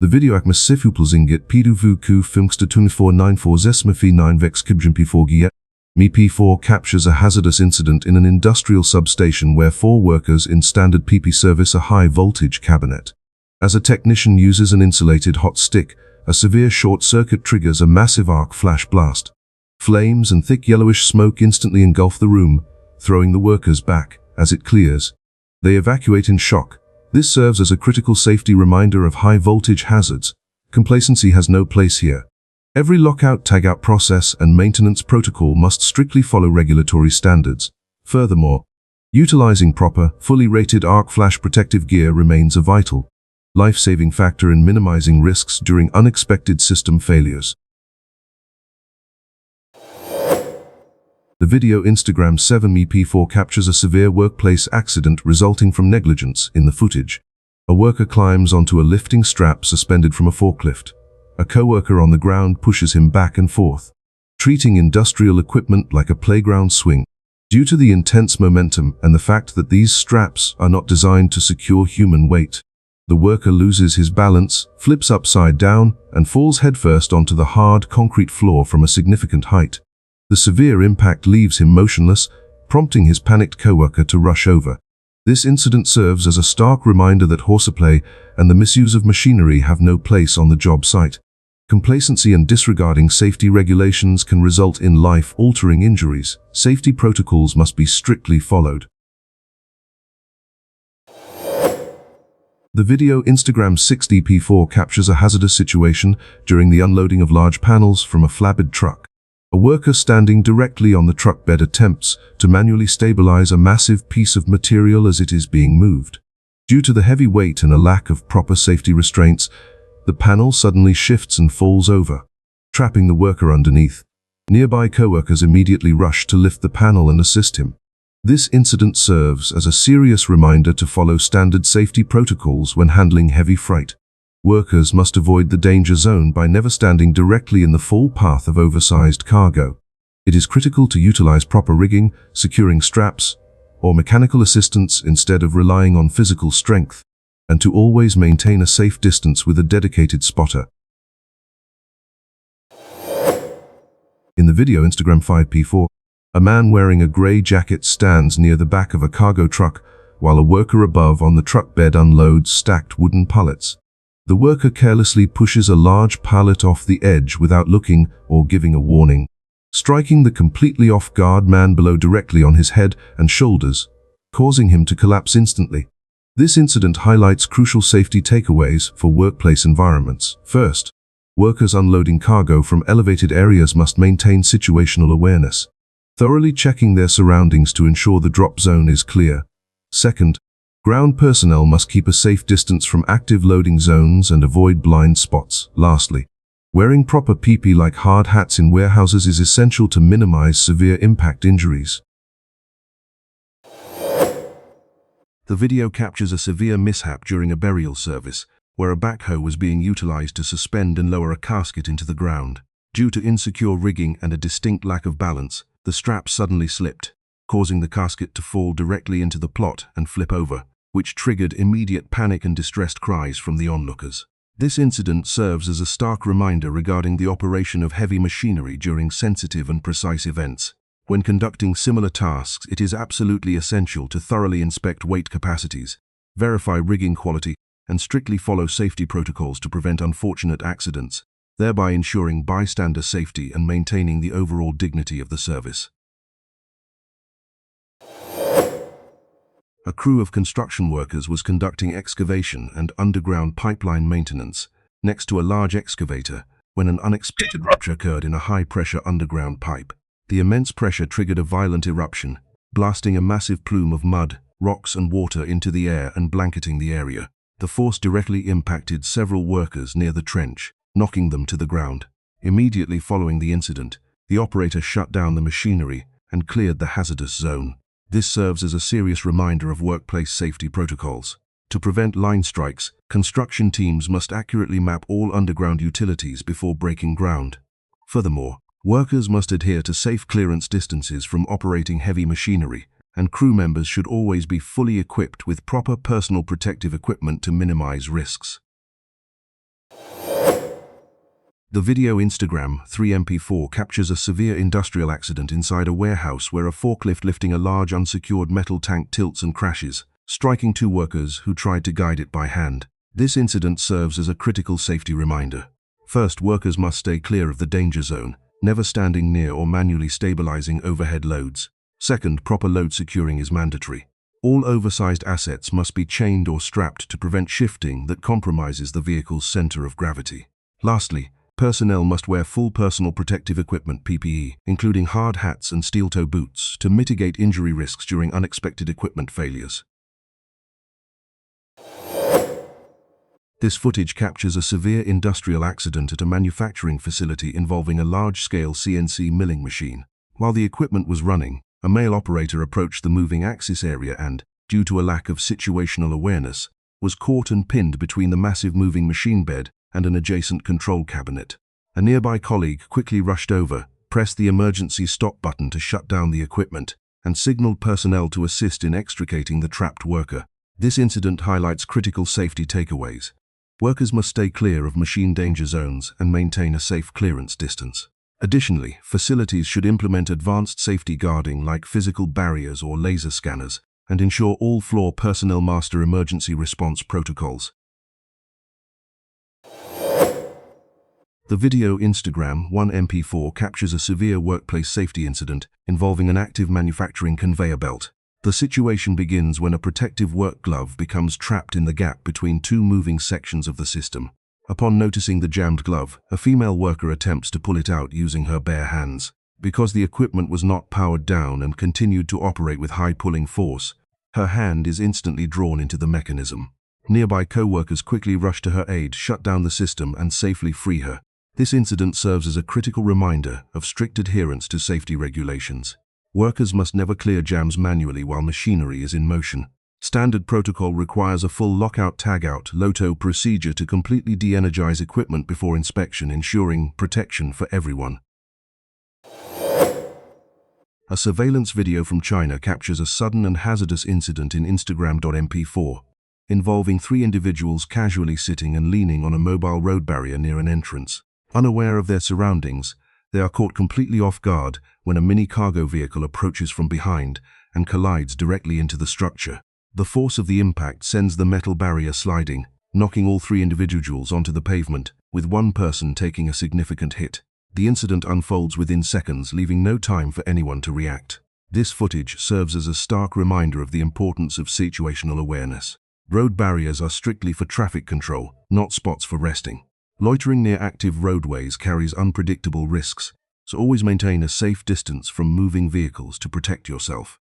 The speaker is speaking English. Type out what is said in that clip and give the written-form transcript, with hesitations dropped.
The video P2 Q filmster 2494 vex P4 P4 captures a hazardous incident in an industrial substation where 4 workers in standard PP service a high-voltage cabinet. As a technician uses an insulated hot stick, a severe short circuit triggers a massive arc flash blast. Flames and thick yellowish smoke instantly engulf the room, throwing the workers back. As it clears, they evacuate in shock. This serves as a critical safety reminder of high-voltage hazards. Complacency has no place here. Every lockout, tagout process and maintenance protocol must strictly follow regulatory standards. Furthermore, utilizing proper, fully rated arc flash protective gear remains a vital, life-saving factor in minimizing risks during unexpected system failures. The video Instagram 7P4 captures a severe workplace accident resulting from negligence. In the footage, a worker climbs onto a lifting strap suspended from a forklift. A coworker on the ground pushes him back and forth, treating industrial equipment like a playground swing. Due to the intense momentum and the fact that these straps are not designed to secure human weight, the worker loses his balance, flips upside down, and falls headfirst onto the hard concrete floor from a significant height. The severe impact leaves him motionless, prompting his panicked coworker to rush over. This incident serves as a stark reminder that horseplay and the misuse of machinery have no place on the job site. Complacency and disregarding safety regulations can result in life-altering injuries. Safety protocols must be strictly followed. The video Instagram 60P4 captures a hazardous situation during the unloading of large panels from a flatbed truck. A worker standing directly on the truck bed attempts to manually stabilize a massive piece of material as it is being moved. Due to the heavy weight and a lack of proper safety restraints, the panel suddenly shifts and falls over, trapping the worker underneath. Nearby coworkers immediately rush to lift the panel and assist him. This incident serves as a serious reminder to follow standard safety protocols when handling heavy freight. Workers must avoid the danger zone by never standing directly in the full path of oversized cargo. It is critical to utilize proper rigging, securing straps, or mechanical assistance instead of relying on physical strength, and to always maintain a safe distance with a dedicated spotter. In the video Instagram 5P4, a man wearing a gray jacket stands near the back of a cargo truck while a worker above on the truck bed unloads stacked wooden pallets. The worker carelessly pushes a large pallet off the edge without looking or giving a warning, striking the completely off-guard man below directly on his head and shoulders, causing him to collapse instantly. This incident highlights crucial safety takeaways for workplace environments. First, workers unloading cargo from elevated areas must maintain situational awareness, thoroughly checking their surroundings to ensure the drop zone is clear. Second, ground personnel must keep a safe distance from active loading zones and avoid blind spots. Lastly, wearing proper PPE like hard hats in warehouses is essential to minimize severe impact injuries. The video captures a severe mishap during a burial service, where a backhoe was being utilized to suspend and lower a casket into the ground. Due to insecure rigging and a distinct lack of balance, the strap suddenly slipped, causing the casket to fall directly into the plot and flip over, which triggered immediate panic and distressed cries from the onlookers. This incident serves as a stark reminder regarding the operation of heavy machinery during sensitive and precise events. When conducting similar tasks, it is absolutely essential to thoroughly inspect weight capacities, verify rigging quality, and strictly follow safety protocols to prevent unfortunate accidents, thereby ensuring bystander safety and maintaining the overall dignity of the service. A crew of construction workers was conducting excavation and underground pipeline maintenance next to a large excavator when an unexpected rupture occurred in a high-pressure underground pipe. The immense pressure triggered a violent eruption, blasting a massive plume of mud, rocks and water into the air and blanketing the area. The force directly impacted several workers near the trench, knocking them to the ground. Immediately following the incident, the operator shut down the machinery and cleared the hazardous zone. This serves as a serious reminder of workplace safety protocols. To prevent line strikes, construction teams must accurately map all underground utilities before breaking ground. Furthermore, workers must adhere to safe clearance distances from operating heavy machinery, and crew members should always be fully equipped with proper personal protective equipment to minimize risks. The video Instagram 3MP4 captures a severe industrial accident inside a warehouse where a forklift lifting a large unsecured metal tank tilts and crashes, striking two workers who tried to guide it by hand. This incident serves as a critical safety reminder. First, workers must stay clear of the danger zone, never standing near or manually stabilizing overhead loads. Second, proper load securing is mandatory. All oversized assets must be chained or strapped to prevent shifting that compromises the vehicle's center of gravity. Lastly, personnel must wear full personal protective equipment (PPE), including hard hats and steel-toe boots, to mitigate injury risks during unexpected equipment failures. This footage captures a severe industrial accident at a manufacturing facility involving a large-scale CNC milling machine. While the equipment was running, a male operator approached the moving axis area and, due to a lack of situational awareness, was caught and pinned between the massive moving machine bed and an adjacent control cabinet. A nearby colleague quickly rushed over, pressed the emergency stop button to shut down the equipment, and signaled personnel to assist in extricating the trapped worker. This incident highlights critical safety takeaways. Workers must stay clear of machine danger zones and maintain a safe clearance distance. Additionally, facilities should implement advanced safety guarding like physical barriers or laser scanners, and ensure all floor personnel master emergency response protocols. The video Instagram 1MP4 captures a severe workplace safety incident involving an active manufacturing conveyor belt. The situation begins when a protective work glove becomes trapped in the gap between two moving sections of the system. Upon noticing the jammed glove, a female worker attempts to pull it out using her bare hands. Because the equipment was not powered down and continued to operate with high pulling force, her hand is instantly drawn into the mechanism. Nearby co-workers quickly rush to her aid, shut down the system, and safely free her. This incident serves as a critical reminder of strict adherence to safety regulations. Workers must never clear jams manually while machinery is in motion. Standard protocol requires a full lockout-tagout (LOTO) procedure to completely de-energize equipment before inspection, ensuring protection for everyone. A surveillance video from China captures a sudden and hazardous incident in Instagram.mp4, involving three individuals casually sitting and leaning on a mobile road barrier near an entrance. Unaware of their surroundings, they are caught completely off guard when a mini cargo vehicle approaches from behind and collides directly into the structure. The force of the impact sends the metal barrier sliding, knocking all three individuals onto the pavement, with one person taking a significant hit. The incident unfolds within seconds, leaving no time for anyone to react. This footage serves as a stark reminder of the importance of situational awareness. Road barriers are strictly for traffic control, not spots for resting. Loitering near active roadways carries unpredictable risks, so always maintain a safe distance from moving vehicles to protect yourself.